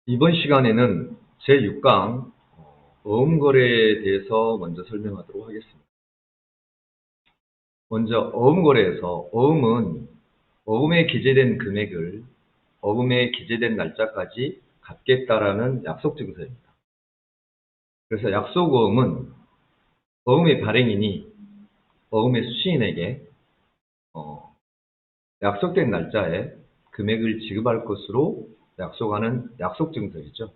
이번 시간에는 제6강 어음거래에 대해서 먼저 설명하도록 하겠습니다. 먼저 어음거래에서 어음은 어음에 기재된 금액을 어음에 기재된 날짜까지 갚겠다라는 약속 증서입니다. 그래서 약속어음은 어음의 발행인이 어음의 수취인에게 약속된 날짜에 금액을 지급할 것으로 약속하는 약속 증서이죠.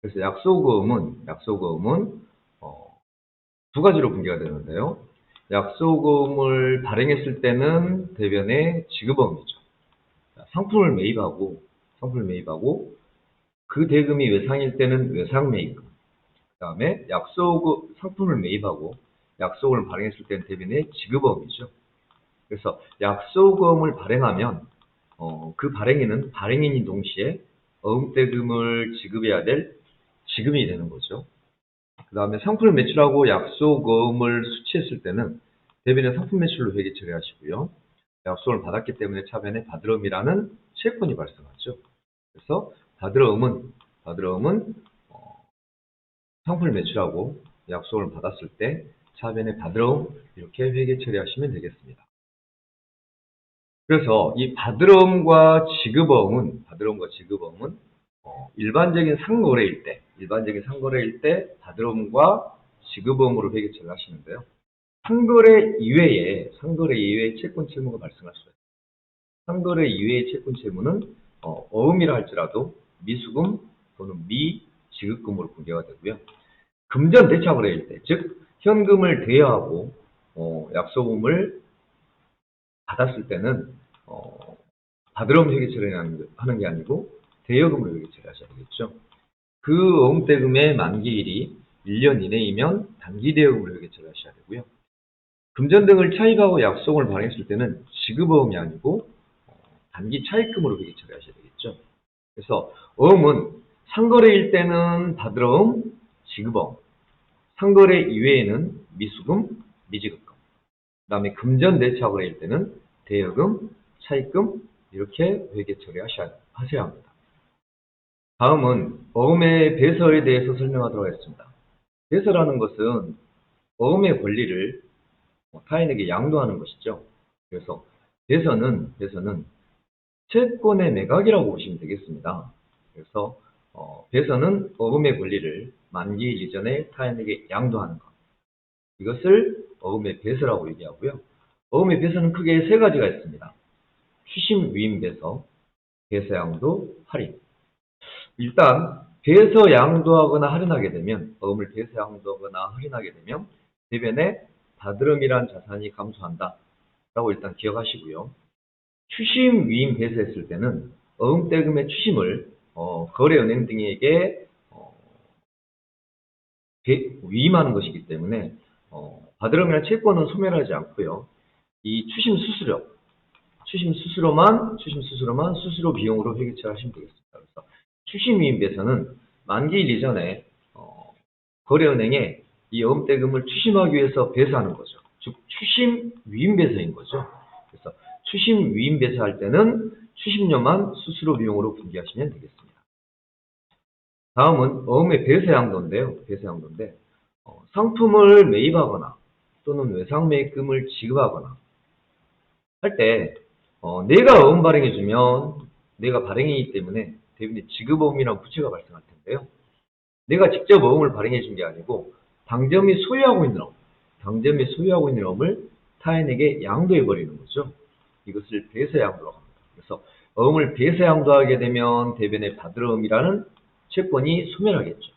그래서 약속어음은 두 가지로 분개가 되는데요. 약속어음을 발행했을 때는 대변의 지급어음이죠. 상품을 매입하고 그 대금이 외상일 때는 외상 매입금. 그 다음에 상품을 매입하고 약속을 발행했을 때는 대변의 지급어음이죠. 그래서 약속어음을 발행하면 그 발행인은 발행인이 동시에 어음대금을 지급해야 될 지금이 되는 거죠. 그 다음에 상품을 매출하고 약속어음을 수취했을 때는 대변의 상품 매출로 회계 처리하시고요. 약속을 받았기 때문에 차변에 받으러움이라는 채권이 발생하죠. 그래서 받으러움은 상품을 매출하고 약속을 받았을 때 차변에 받으러움 이렇게 회계 처리하시면 되겠습니다. 그래서 이 받으러움과 지급어음은 일반적인 상거래일 때 받으러움과 지급어음으로 회계 처리를 하시는데요. 상거래 이외에 채권 채무가 발생할 수가 있습니다. 상거래 이외의 채권 채무는 어음이라 할지라도 미수금 또는 미지급금으로 분개가 되고요. 금전 대차거래일 때, 즉 현금을 대여하고 약속금을 받았을 때는 받으러움 회계 처리하는 게 아니고 대여금으로 회계 처리하셔야 되겠죠. 그 어음대금의 만기일이 1년 이내이면 단기 대여금으로 회계 처리하셔야 되고요. 금전 등을 차입하고 약속을 발행했을 때는 지급어음이 아니고 단기 차입금으로 회계 처리하셔야 되겠죠. 그래서 어음은 상거래일 때는 받으러움, 지급어음, 상거래 이외에는 미수금, 미지급금, 그 다음에 금전 내차거래일 때는 대여금, 차입금 이렇게 회계 처리하셔야 합니다. 다음은 어음의 배설에 대해서 설명하도록 하겠습니다. 배설하는 것은 어음의 권리를 타인에게 양도하는 것이죠. 그래서 배설은 채권의 매각이라고 보시면 되겠습니다. 그래서 배설은 어음의 권리를 만기일 이전에 타인에게 양도하는 것. 이것을 어음의 배설이라고 얘기하고요. 어음의 배설은 크게 세 가지가 있습니다. 추심, 위임, 배서, 배서양도, 할인. 일단 배서 양도하거나 할인하게 되면 어음을 배서 양도하거나 할인하게 되면 대변에 받으름이란 자산이 감소한다 라고 일단 기억하시고요. 추심, 위임, 배서했을 때는 어음대금의 추심을 거래은행 등에게 위임하는 것이기 때문에 받으름이란 채권은 소멸하지 않고요. 이 추심 수수료만 수수료 비용으로 회계처리하시면 되겠습니다. 그래서 추심 위임 배서는 만기일 이전에 거래은행에 이 어음대금을 추심하기 위해서 배서하는 거죠. 즉 추심 위임 배서인 거죠. 그래서 추심 위임 배서할 때는 추심료만 수수료 비용으로 분기하시면 되겠습니다. 다음은 어음의 배서양도인데 상품을 매입하거나 또는 외상 매입금을 지급하거나 할 때 내가 어음 발행해주면 내가 발행이기 때문에 대부분 지급어음이라는 부채가 발생할 텐데요. 내가 직접 어음을 발행해준 게 아니고 당점이 소유하고 있는 어음을 타인에게 양도해버리는 거죠. 이것을 배서양도라고 합니다. 그래서 어음을 배서양도하게 되면 대변의 받으러음이라는 채권이 소멸하겠죠.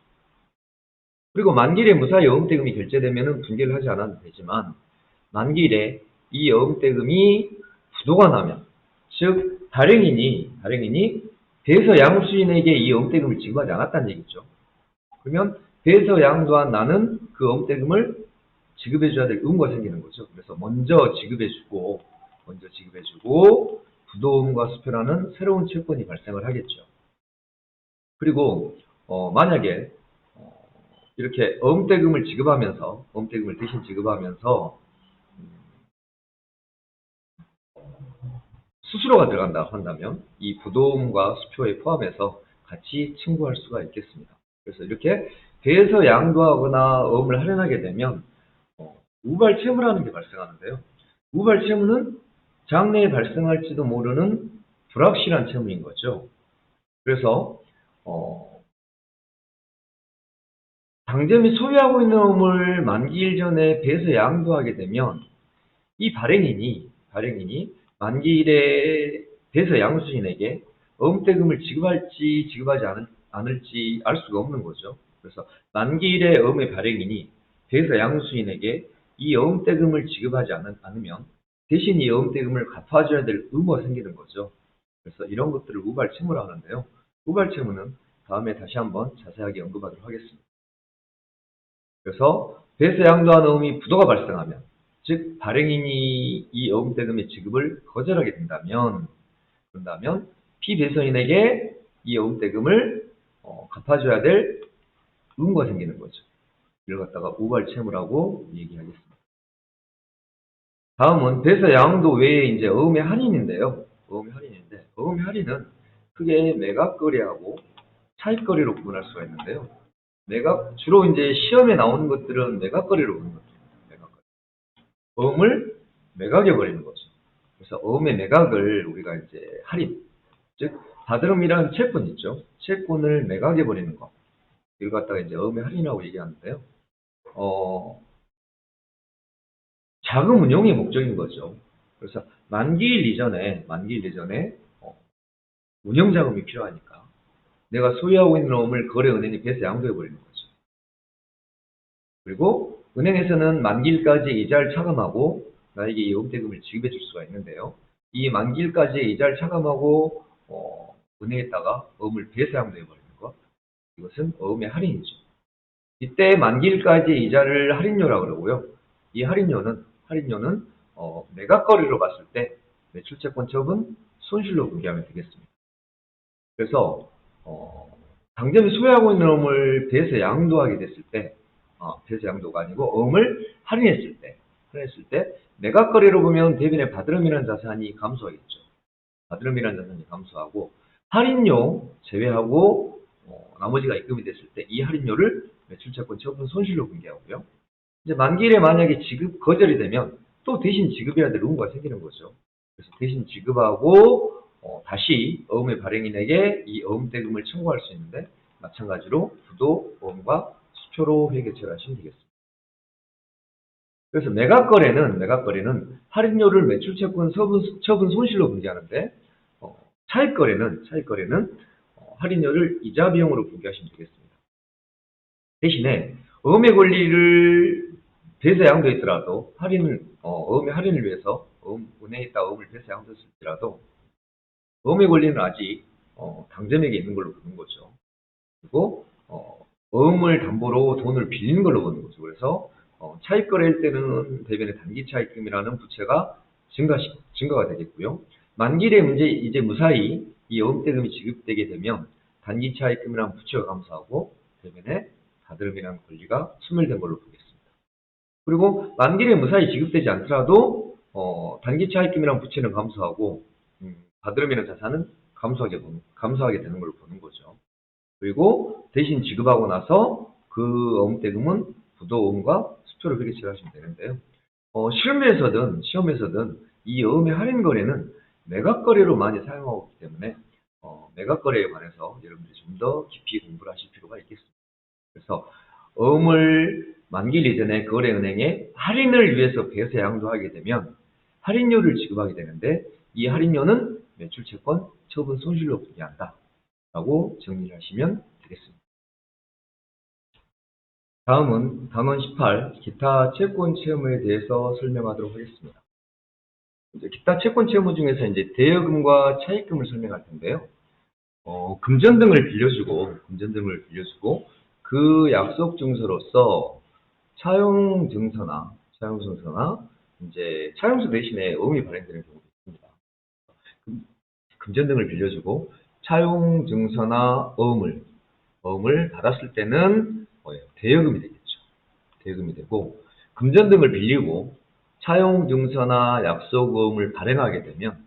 그리고 만기일에 무사히 어음대금이 결제되면 분개를 하지 않아도 되지만 만기일에 이 어음대금이 부도가 나면, 즉 발행인이 배서 양수인에게 이 어음대금을 지급하지 않았다는 얘기죠. 그러면 배서 양도한 나는 그 어음대금을 지급해줘야 될 의무가 생기는 거죠. 그래서 먼저 지급해주고 부도음과 수표라는 새로운 채권이 발생을 하겠죠. 그리고 만약에 이렇게 어음대금을 대신 지급하면서 수수료가 들어간다고 한다면 이 부도음과 수표에 포함해서 같이 청구할 수가 있겠습니다. 그래서 이렇게 배에서 양도하거나 어음을 할인하게 되면 우발채무라는 게 발생하는데요. 우발채무는 장래에 발생할지도 모르는 불확실한 채무인 거죠. 그래서 당점이 소유하고 있는 어음을 만기일 전에 배에서 양도하게 되면 이 발행인이 만기일에 배에서 양수인에게 어음대금을 지급할지 지급하지 않을지 알 수가 없는 거죠. 그래서 만기일에 어음의 발행인이 배에서 양수인에게 이 어음대금을 지급하지 않으면 대신 이 어음대금을 갚아줘야 될 의무가 생기는 거죠. 그래서 이런 것들을 우발채무라고 하는데요. 우발채무는 다음에 다시 한번 자세하게 언급하도록 하겠습니다. 그래서 배에서 양도한 어음이 부도가 발생하면, 즉 발행인이 이 어음대금의 지급을 거절하게 된다면 피배서인에게 이 어음대금을 갚아줘야 될 의무가 생기는 거죠. 이걸 갖다가 우발채무라고 얘기하겠습니다. 다음은 배에서 양도 외에 이제 어음의 할인인데요. 어음의 할인은 크게 매각거래하고 차익거래로 구분할 수가 있는데요. 주로 이제 시험에 나오는 것들은 매각거래로 보는 것입니다. 어음을 매각해 버리는 거죠. 그래서 어음의 매각을 우리가 이제 할인, 즉 다드름이라는 채권 있죠. 채권을 매각해 버리는 거. 이걸 갖다가 이제 어음의 할인이라고 얘기하는데요. 자금 운용의 목적인 거죠. 그래서 만기일 이전에 운영 자금이 필요하니까 내가 소유하고 있는 어음을 거래은행에 배에서 양도해 버리는 거죠. 그리고 은행에서는 만기일까지 이자를 차감하고 나에게 이 어음대금을 지급해 줄 수가 있는데요. 이 만기일까지 이자를 차감하고 은행에다가 어음을 배에서 양도해 버리는 것, 이것은 어음의 할인이죠. 이때 만기일까지 이자를 할인료라고 그러고요. 이 할인료는 매각거래로 봤을 때 매출채권 처분 손실로 분기하면 되겠습니다. 그래서 당점이 소유하고 있는 어음을 배에서 양도하게 됐을 때, 배에서 양도가 아니고 어음을 할인했을 때 매각거래로 보면 대변의 바드름이라는 자산이 감소하겠죠. 바드름이라는 자산이 감소하고 할인료 제외하고 나머지가 입금이 됐을 때 이 할인료를 매출채권 처분 손실로 분기하고요. 이제 만기일에 만약에 지급 거절이 되면 또 대신 지급해야 될 의무가 생기는 거죠. 그래서 대신 지급하고 다시 어음의 발행인에게 이 어음대금을 청구할 수 있는데, 마찬가지로 부도, 어음과 수표로 회계처리를 하시면 되겠습니다. 그래서 매각거래는 할인료를 매출채권 처분 손실로 분기하는데, 차익거래는 할인료를 이자 비용으로 분기하시면 되겠습니다. 대신에 어음의 권리를 배에서 양도했더라도 어음의 할인을 위해서 은행에다 어음을 배에서 양도했을지라도 어음의 권리는 아직 당점에게 있는 걸로 보는 거죠. 그리고 어음을 담보로 돈을 빌리는 걸로 보는 거죠. 그래서 차익거래일 때는 대변의 단기차익금이라는 부채가 증가가 되겠고요. 만기일에 이제 무사히 이 어음대금이 지급되게 되면 단기차익금이라는 부채가 감소하고 대변의 다드름이라는 권리가 소멸된 걸로 보겠습니다. 그리고 만기일에 무사히 지급되지 않더라도 단기차익금이라는 부채는 감소하고 다드름이라는 자산은 감소하게 되는 걸로 보는 거죠. 그리고 대신 지급하고 나서 그 어음대금은 부도어음과 수표로 회계처리를 하시면 되는데요. 시험에서든 이 어음의 할인 거래는 매각거래로 많이 사용하고 있기 때문에 매각거래에 관해서 여러분들이 좀 더 깊이 공부를 하실 필요가 있겠습니다. 그래서 어음을 만기일 이전에 거래은행에 할인을 위해서 배에서 양도하게 되면 할인료를 지급하게 되는데, 이 할인료는 매출채권 처분 손실로 분기한다 라고 정리를 하시면 되겠습니다. 다음은 단원 18 기타 채권 채무에 대해서 설명하도록 하겠습니다. 이제 기타 채권 채무 중에서 이제 대여금과 차익금을 설명할 텐데요. 금전 등을 빌려주고 그 약속 증서로서 차용증서나 이제 차용서 대신에 어음이 발행되는 경우도 있습니다. 금전 등을 빌려주고 차용증서나 어음을 받았을 때는 대여금이 되겠죠. 대여금이 되고, 금전 등을 빌리고 차용증서나 약속어음을 발행하게 되면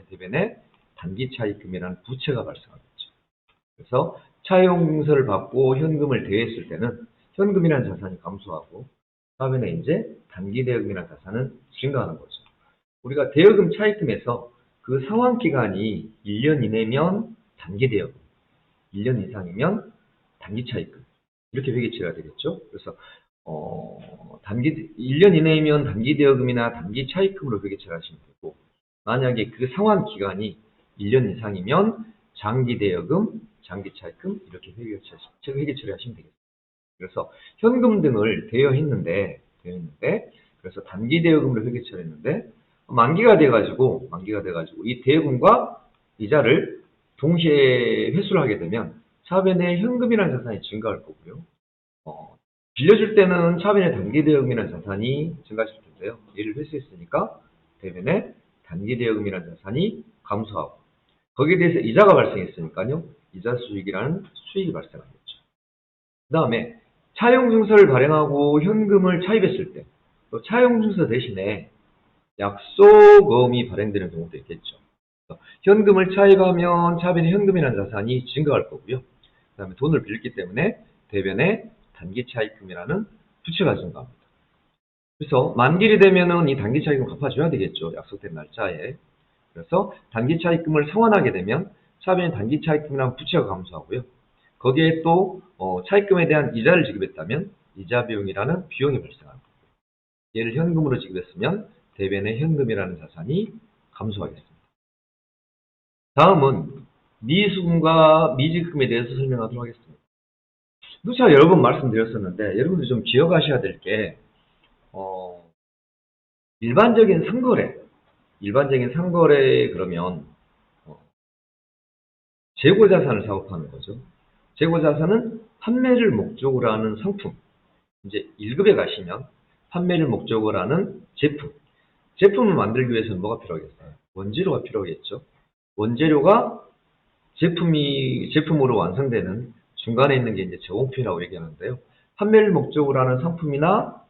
대변에 단기차익금이라는 부채가 발생하겠죠. 그래서 차용 증서를 받고 현금을 대했을 때는 현금이라는 자산이 감소하고 다음에 이제 단기 대여금이라는 자산은 증가하는 거죠. 우리가 대여금 차입금에서 그 상환 기간이 1년 이내면 단기 대여금, 1년 이상이면 단기 차입금 이렇게 회계처리가 되겠죠. 그래서 1년 이내이면 단기 대여금이나 단기 차입금으로 회계처리하시면 되고 만약에 그 상환 기간이 1년 이상이면 장기 대여금, 장기 차입금 이렇게 회계처리하시면 되겠습니다. 그래서 현금 등을 대여했는데 그래서 단기 대여금으로 회계처리했는데 만기가 돼가지고 이 대여금과 이자를 동시에 회수를 하게 되면 차변에 현금이라는 자산이 증가할 거고요. 빌려줄 때는 차변에 단기 대여금이라는 자산이 증가하실 텐데요. 얘를 회수했으니까 대변에 단기 대여금이라는 자산이 감소하고 거기에 대해서 이자가 발생했으니까요. 이자 수익이라는 수익이 발생하겠죠. 그 다음에 차용증서를 발행하고 현금을 차입했을 때 또 차용증서 대신에 약속어음이 발행되는 경우도 있겠죠. 현금을 차입하면 차변에 현금이라는 자산이 증가할 거고요. 그 다음에 돈을 빌렸기 때문에 대변에 단기 차입금이라는 부채가 증가합니다. 그래서 만기일이 되면은 이 단기 차입금 갚아줘야 되겠죠. 약속된 날짜에. 그래서 단기 차입금을 상환하게 되면 차변에 단기 차입금이라는 부채가 감소하고요. 거기에 또 차입금에 대한 이자를 지급했다면 이자 비용이라는 비용이 발생합니다. 얘를 현금으로 지급했으면 대변에 현금이라는 자산이 감소하겠습니다. 다음은 미수금과 미지급금에 대해서 설명하도록 하겠습니다. 누차 여러 번 말씀드렸었는데 여러분들 좀 기억하셔야 될 게 일반적인 상거래 그러면 재고자산을 사고파는 거죠. 재고자산은 판매를 목적으로 하는 상품. 이제 1급에 가시면 판매를 목적으로 하는 제품을 만들기 위해서는 뭐가 필요하겠어요? 원재료가 필요하겠죠. 원재료가 제품으로 완성되는 중간에 있는 게 이제 제공품이라고 얘기하는데요. 판매를 목적으로 하는 상품이나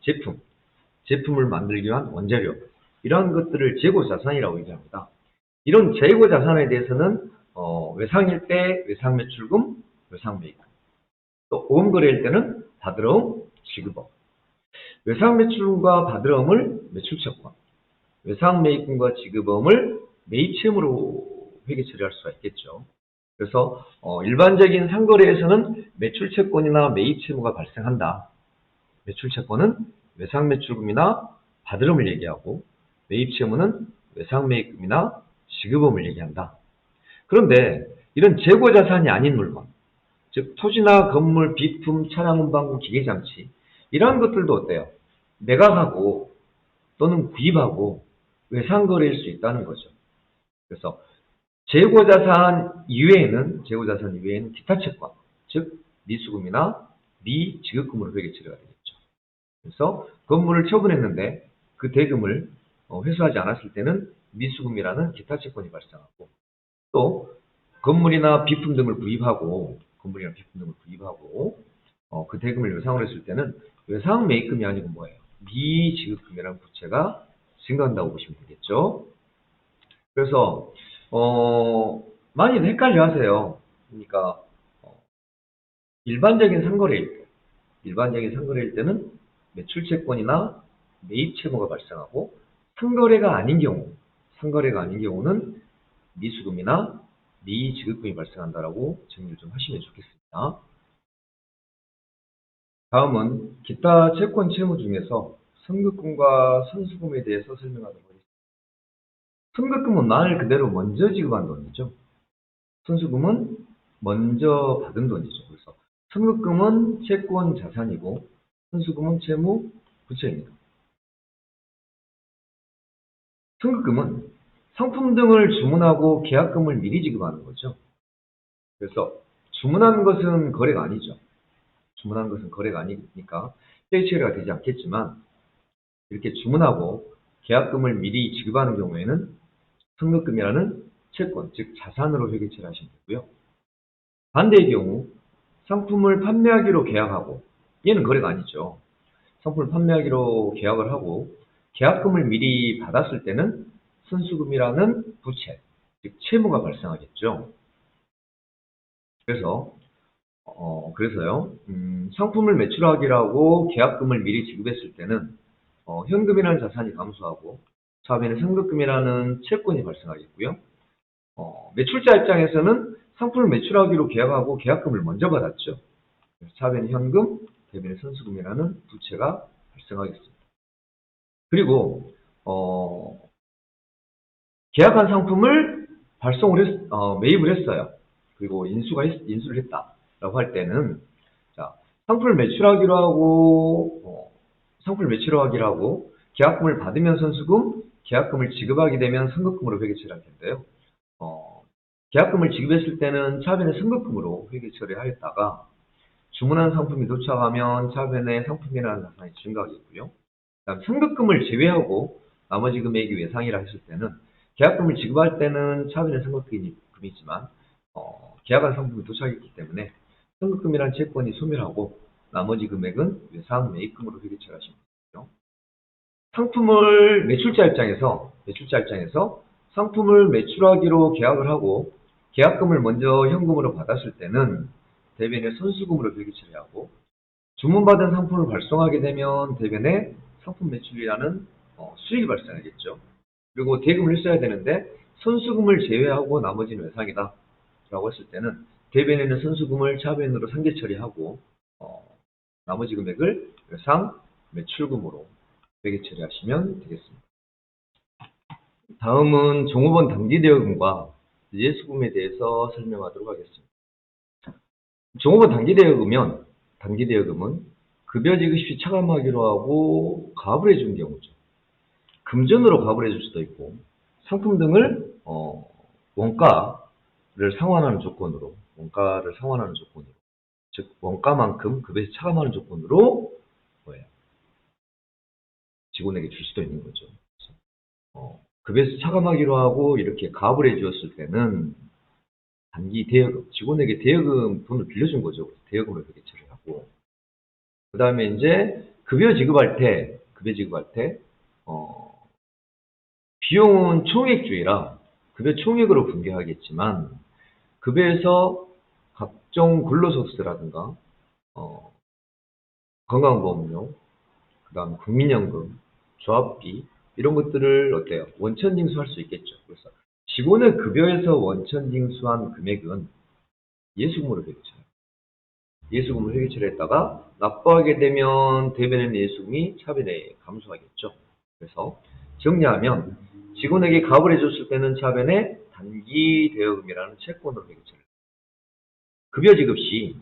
제품을 만들기 위한 원재료, 이러한 것들을 재고자산이라고 얘기합니다. 이런 재고자산에 대해서는 외상일 때 외상매출금, 외상매입금, 또 오음거래일 때는 받으러움, 지급업, 외상매출금과 받으러움을 매출채권, 외상매입금과 지급업을 매입채무로 회계처리할 수가 있겠죠. 그래서 일반적인 상거래에서는 매출채권이나 매입채무가 발생한다. 매출채권은 외상매출금이나 받으러움을 얘기하고 매입채무는 외상매입금이나 지급업을 얘기한다. 그런데 이런 재고자산이 아닌 물건, 즉 토지나 건물, 비품, 차량, 운반구, 기계장치 이러한 것들도 어때요? 매각하고 또는 구입하고 외상거래일 수 있다는 거죠. 그래서 재고자산 이외에는 기타 채권, 즉 미수금이나 미지급금으로 회계처리가 되겠죠. 그래서 건물을 처분했는데 그 대금을 회수하지 않았을 때는 미수금이라는 기타 채권이 발생하고 또 건물이나 비품 등을 구입하고 그 대금을 외상으로 했을 때는 외상 매입금이 아니고 뭐예요? 미지급금이라는 부채가 증가한다고 보시면 되겠죠. 그래서 많이들 헷갈려 하세요. 그러니까 일반적인 상거래일 때는 매출채권이나 매입채무가 발생하고 상거래가 아닌 경우는 미수금이나 미지급금이 발생한다라고 정리를 좀 하시면 좋겠습니다. 다음은 기타 채권 채무 중에서 선급금과 선수금에 대해서 설명하도록 하겠습니다. 선급금은 말 그대로 먼저 지급한 돈이죠. 선수금은 먼저 받은 돈이죠. 그래서 선급금은 채권 자산이고 선수금은 채무 부채입니다. 선급금은 상품 등을 주문하고 계약금을 미리 지급하는 거죠. 그래서 주문한 것은 거래가 아니죠. 주문한 것은 거래가 아니니까 회계처리가 되지 않겠지만 이렇게 주문하고 계약금을 미리 지급하는 경우에는 선급금이라는 채권, 즉 자산으로 회계처리하시면 되고요. 반대의 경우 상품을 판매하기로 계약하고 얘는 거래가 아니죠. 상품을 판매하기로 계약을 하고 계약금을 미리 받았을 때는 선수금이라는 부채, 즉 채무가 발생하겠죠. 그래서요, 상품을 매출하기라고 계약금을 미리 지급했을 때는 현금이라는 자산이 감소하고 차변에 선급금이라는 채권이 발생하겠고요. 매출자 입장에서는 상품을 매출하기로 계약하고 계약금을 먼저 받았죠. 그래서 차변에 현금, 대변에 선수금이라는 부채가 발생하겠습니다. 그리고 계약한 상품을 매입을 했어요. 그리고 인수를 했다라고 할 때는, 자, 상품을 매출하기로 하고 계약금을 받으면 선수금, 계약금을 지급하게 되면 선급금으로 회계 처리할 텐데요. 계약금을 지급했을 때는 차변의 선급금으로 회계 처리하였다가 주문한 상품이 도착하면 차변의 상품이라는 자산이 증가하겠고요. 그다음 선급금을 제외하고 나머지 금액이 외상이라 했을 때는 계약금을 지급할 때는 차변의 선급금이지만 계약한 상품이 도착했기 때문에 선급금이라는 채권이 소멸하고 나머지 금액은 외상 매입금으로 회계 처리하시면 되고요. 상품을 매출자 입장에서 상품을 매출하기로 계약을 하고 계약금을 먼저 현금으로 받았을 때는 대변에 선수금으로 회계 처리하고 주문받은 상품을 발송하게 되면 대변에 상품 매출이라는 수익이 발생하겠죠. 그리고 대금을 써야 되는데 선수금을 제외하고 나머지는 외상이다 라고 했을 때는 대변에는 선수금을 차변으로 상계 처리하고 나머지 금액을 외상 매출금으로 회계 처리하시면 되겠습니다. 다음은 종업원 단기대여금과 예수금에 대해서 설명하도록 하겠습니다. 종업원 단기대여금은 급여 지급 시 차감하기로 하고 가압을 해준 경우죠. 금전으로 가압을 해줄 수도 있고 상품 등을 원가를 상환하는 조건으로 즉 원가만큼 급여에서 차감하는 조건으로 직원에게 줄 수도 있는 거죠. 급여에서 차감하기로 하고 이렇게 가압을 해주었을 때는 단기 대여금, 직원에게 대여금 돈을 빌려준 거죠. 대여금을 그렇게 처리하고. 그 다음에 이제 급여 지급할 때, 비용은 총액주의라 급여 총액으로 분배하겠지만, 급여에서 각종 근로소득세라든가, 건강보험료, 그 다음에 국민연금, 조합비, 이런 것들을 원천징수할 수 있겠죠. 그래서 직원의 급여에서 원천징수한 금액은 예수금으로 회계 처리했다가 납부하게 되면 대변에는 예수금이 차변에 감소하겠죠. 그래서 정리하면 직원에게 가압을 해줬을 때는 차변에 단기 대여금이라는 채권으로 회계 처리. 급여 지급 시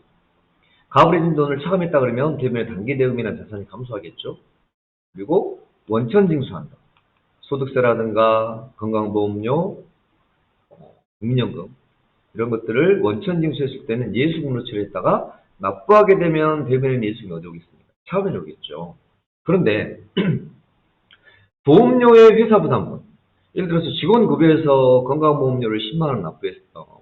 가압을 해준 돈을 차감했다 그러면 대변에 단기 대여금이라는 자산이 감소하겠죠. 그리고 원천징수한다. 소득세라든가 건강보험료, 국민연금 이런 것들을 원천징수했을 때는 예수금으로 처리했다가 납부하게 되면 대변에는 예수금이 어디 오겠습니까? 차변에 오겠죠. 그런데 보험료의 회사부담분, 예를 들어서 직원 급여에서 건강보험료를 10만 원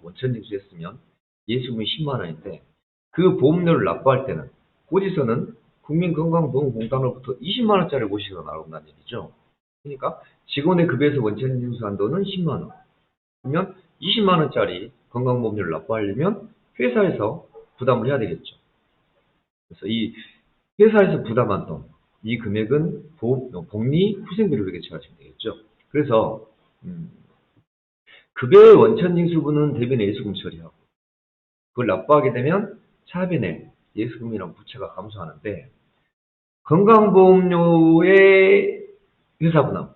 원천징수했으면 예수금이 10만 원인데 그 보험료를 납부할 때는 고지서는 국민건강보험공단으로부터 20만 원짜리 고시가 나온다는 얘기죠. 그러니까 직원의 급여에서 원천징수한 돈은 10만 원. 그러면 20만 원짜리 건강보험료를 납부하려면 회사에서 부담을 해야 되겠죠. 그래서 이 회사에서 부담한 돈, 이 금액은 복리후생비로 회계 처리하시면 되겠죠. 그래서 급여의 원천징수분은 대변에 예수금 처리하고 그걸 납부하게 되면 차변에 예수금이라는 부채가 감소하는데 건강보험료의 회사부담,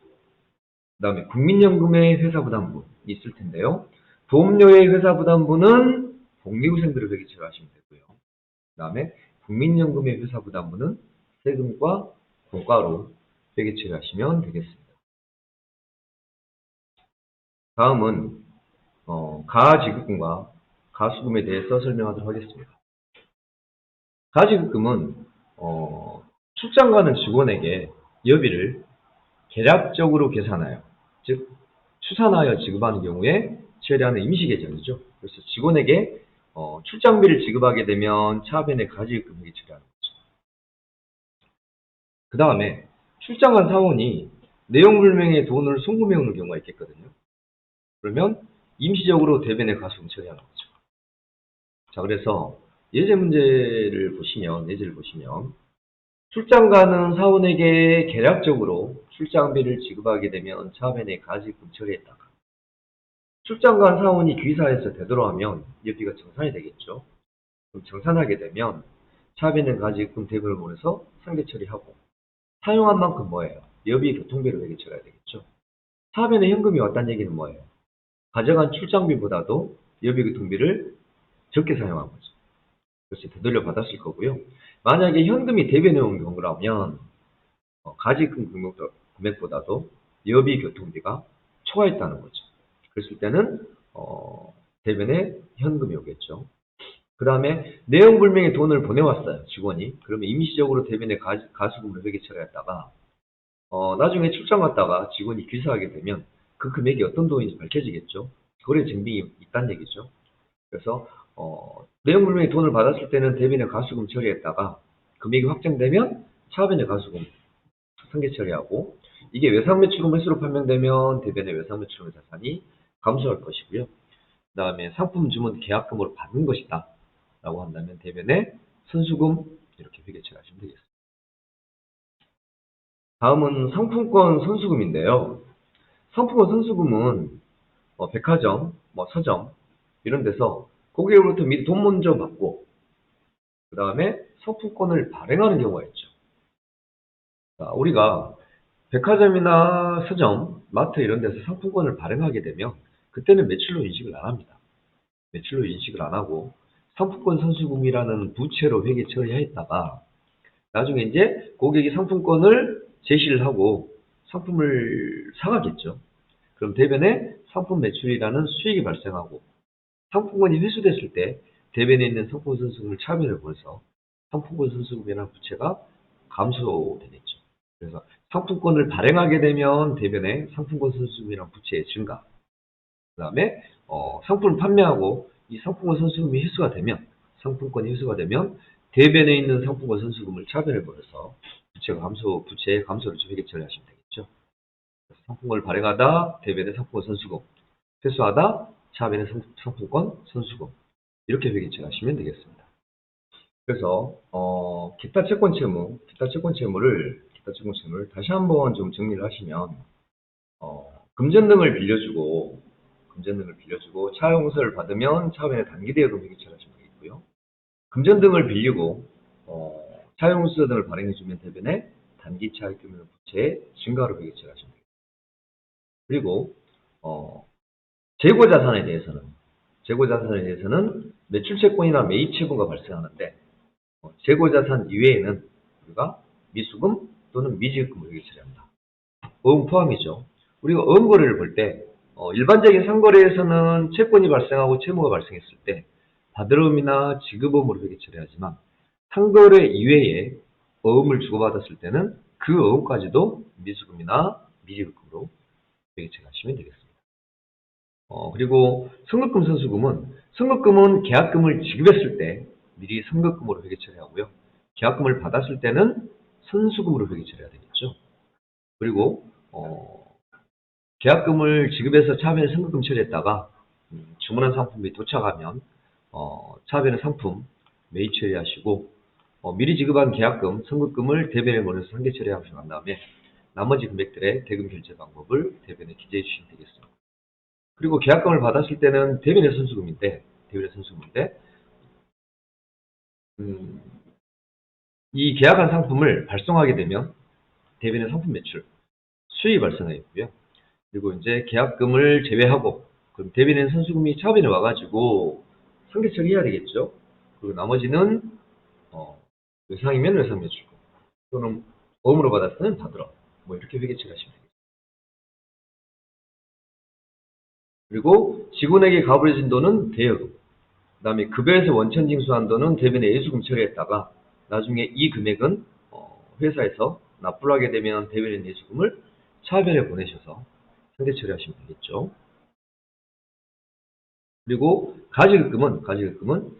그 다음에 국민연금의 회사부담분이 있을 텐데요. 보험료의 회사부담분은 복리후생비로 회계 처리하시면 되고요. 그 다음에 국민연금의 회사부담분은 세금과 고가로 회계 처리하시면 되겠습니다. 다음은 가지급금과 가수금에 대해서 설명하도록 하겠습니다. 가지급금은 출장 가는 직원에게 여비를 계략적으로 계산하여, 즉 추산하여 지급하는 경우에 처리하는 임시계정이죠. 그래서 직원에게 출장비를 지급하게 되면 차변에 가지급금액이 처리하는 거죠. 그 다음에 출장 간 사원이 내용불명의 돈을 송금해 오는 경우가 있겠거든요. 그러면 임시적으로 대변에 가수금 처리하는 거죠. 자, 그래서 예제를 보시면 출장 가는 사원에게 계략적으로 출장비를 지급하게 되면 차변에 가지금 처리했다가 출장 간 사원이 귀사해서 되돌아오면 여비가 정산이 되겠죠. 그럼 정산하게 되면 차변은 가지금 대금을 보내서 상계 처리하고 사용한 만큼 뭐예요? 여비 교통비로 회계 처리해야 되겠죠. 차변에 현금이 왔다는 얘기는 뭐예요? 가져간 출장비보다도 여비 교통비를 적게 사용한 거죠. 그래서 되돌려 받았을 거고요. 만약에 현금이 대변해 온 경우라면 가지금 금액보다도 여비 교통비가 초과했다는 거죠. 그랬을 때는 대변에 현금이 오겠죠. 그 다음에 내용 불명의 돈을 보내왔어요. 직원이. 그러면 임시적으로 대변에 가수금을 회계 처리했다가 나중에 출장 갔다가 직원이 귀사하게 되면 그 금액이 어떤 돈인지 밝혀지겠죠. 거래 증빙이 있다는 얘기죠. 그래서 내용 불명의 돈을 받았을 때는 대변에 가수금 처리했다가 금액이 확정되면 차변에 가수금 상계 처리하고 이게 외상매출금 횟수로 판명되면 대변에 외상매출금 자산이 감소할 것이고요. 그 다음에 상품 주문 계약금으로 받는 것이다 라고 한다면 대변에 선수금 이렇게 회계 처리하시면 되겠습니다. 다음은 상품권 선수금인데요. 상품권 선수금은 백화점, 서점 이런 데서 고객으로부터 미리 돈 먼저 받고 그 다음에 상품권을 발행하는 경우가 있죠. 자, 우리가 백화점이나 서점, 마트 이런 데서 상품권을 발행하게 되면 그때는 매출로 인식을 안 합니다. 매출로 인식을 안 하고 상품권 선수금이라는 부채로 회계 처리했다가 나중에 이제 고객이 상품권을 제시를 하고 상품을 사가겠죠. 그럼 대변에 상품 매출이라는 수익이 발생하고 상품권이 회수됐을 때 대변에 있는 상품 선수금을 차변을 보내서 상품권 선수금이라는 부채가 감소되겠죠. 그래서 상품권을 발행하게 되면 대변에 상품권 선수금이라는 부채의 증가. 그 다음에 상품을 판매하고 이 상품권 선수금이 회수가 되면 상품권이 회수가 되면 대변에 있는 상품권 선수금을 차변을 보내서 부채의 감소를 좀 회계 처리하시면 되겠죠. 그래서 상품권을 발행하다 대변에 상품권 선수금, 회수하다 차변에 상품권 선수금 이렇게 회계 처리하시면 되겠습니다. 그래서 기타 채권 채무를 다시 한번 좀 정리를 하시면 금전 등을 빌려주고 차용서를 받으면 차변에 단기대여금 회계 처리하시면 되겠고요. 금전 등을 빌리고 차용서 등을 발행해주면 대변에 단기 차익금융 부채의 증가로 회계 처리하시면 되겠습니다. 그리고 재고 자산에 대해서는 매출 채권이나 매입 채권가 발생하는데 재고 자산 이외에는 우리가 미수금 또는 미지급금을 회계 처리합니다. 어음 포함이죠. 우리가 어음 거래를 볼 때 일반적인 상거래에서는 채권이 발생하고 채무가 발생했을 때 받을어음이나 지급어음으로 회계 처리하지만 상거래 이외에 어음을 주고받았을 때는 그 어음까지도 미수금이나 미지급금으로 회계 처리하시면 되겠습니다. 그리고 선급금 선급금은 계약금을 지급했을 때 미리 선급금으로 회계 처리하고요. 계약금을 받았을 때는 선수금으로 회계 처리해야 되겠죠. 그리고 계약금을 지급해서 차변에 선급금 처리했다가 주문한 상품이 도착하면 차변에 상품 매입 처리하시고 미리 지급한 계약금, 선급금을 대변에 보내서 상계 처리하시고 난 다음에 나머지 금액들의 대금 결제 방법을 대변에 기재해 주시면 되겠습니다. 그리고 계약금을 받았을 때는 대변의 선수금인데 이 계약한 상품을 발송하게 되면 대변의 상품 매출, 수익이 발생하겠고요. 그리고 이제 계약금을 제외하고 그럼 대변의 선수금이 차변에 와가지고 상계 처리해야 되겠죠. 그리고 나머지는 외상이면 외상 매출금 또는 어음으로 받았으면 받으러 뭐 이렇게 회계 처리하시면 되겠습니다. 그리고 직원에게 갚아진 돈은 대여금, 그 다음에 급여에서 원천 징수한 돈은 대변에 예수금 처리했다가 나중에 이 금액은 회사에서 납부를 하게 되면 대변인 예수금을 차변에 보내셔서 상계 처리하시면 되겠죠. 그리고 가지급금은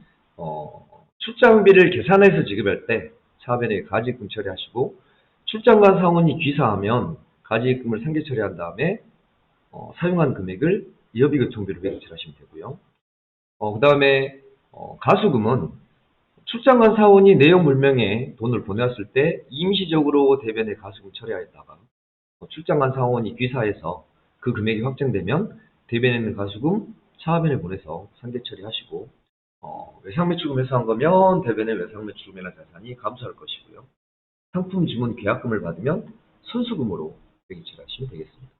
출장비를 계산해서 지급할 때 차변에 가지급금 처리하시고 출장 간 사원이 귀사하면 가지급금을 상계 처리한 다음에 사용한 금액을 여비교통비로 회계 처리하시면 되고요. 그 다음에 가수금은 출장 간 사원이 내용 불명의 돈을 보내왔을 때 임시적으로 대변에 가수금 처리하였다가 출장 간 사원이 귀사해서 그 금액이 확정되면 대변에 있는 가수금 차변에 보내서 상대 처리하시고 외상매출금 회수한 거면 대변에 외상매출금이나 자산이 감소할 것이고요. 상품 주문 계약금을 받으면 선수금으로 회계 처리하시면 되겠습니다.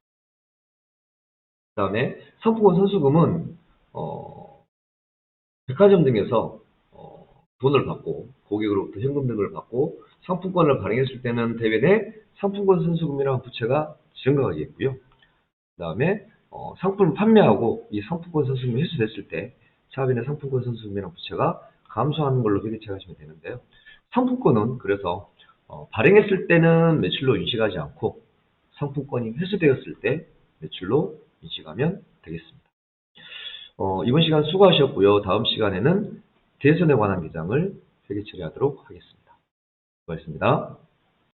그 다음에 상품권 선수금은 백화점 등에서 돈을 받고 고객으로부터 현금 등을 받고 상품권을 발행했을 때는 대변에 상품권 선수금이라는 부채가 증가하겠고요. 그 다음에 상품을 판매하고 이 상품권 선수금이 회수됐을 때 차변의 상품권 선수금이라는 부채가 감소하는 걸로 회계 처리하시면 되는데요. 상품권은 그래서 발행했을 때는 매출로 인식하지 않고 상품권이 회수되었을 때 매출로 인식하면 되겠습니다. 이번 시간 수고하셨고요. 다음 시간에는 대손에 관한 계장을 회계 처리하도록 하겠습니다. 수고하셨습니다.